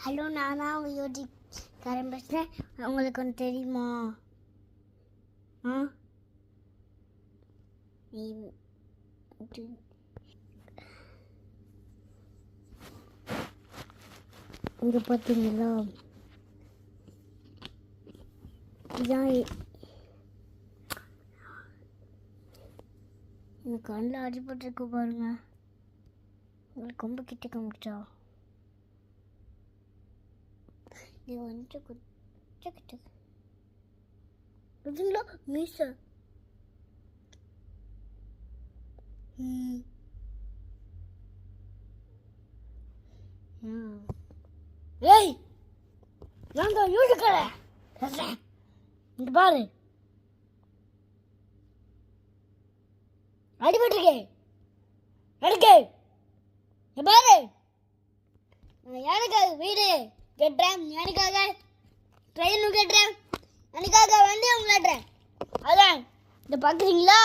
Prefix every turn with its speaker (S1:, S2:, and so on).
S1: Hello, நான் தான் உங்கள் யோஜிக்காரன் பேசுகிறேன். உங்களுக்கு ஒன்று தெரியுமா? இங்கே பார்த்தீங்களா, இதான் இந்த கண்ணில் அடிபட்டுருக்கு பாருங்க. உங்களுக்கு ரொம்ப கிட்ட காமிச்சா இது வந்து கிட்ட இதுங்களா மீச. ஏய், நாங்க யூடிக்கல பேசுறேன். இங்க பாரு, அடிபட்டுருக்கே எடுக்கே. பாரு, எனக்காக வீடு கட்டுறேன், எனக்காக ட்ரெயின் கட்டுறேன், எனக்காக வண்டி கட்டுறேன். அதான் இந்த பார்க்குறீங்களா?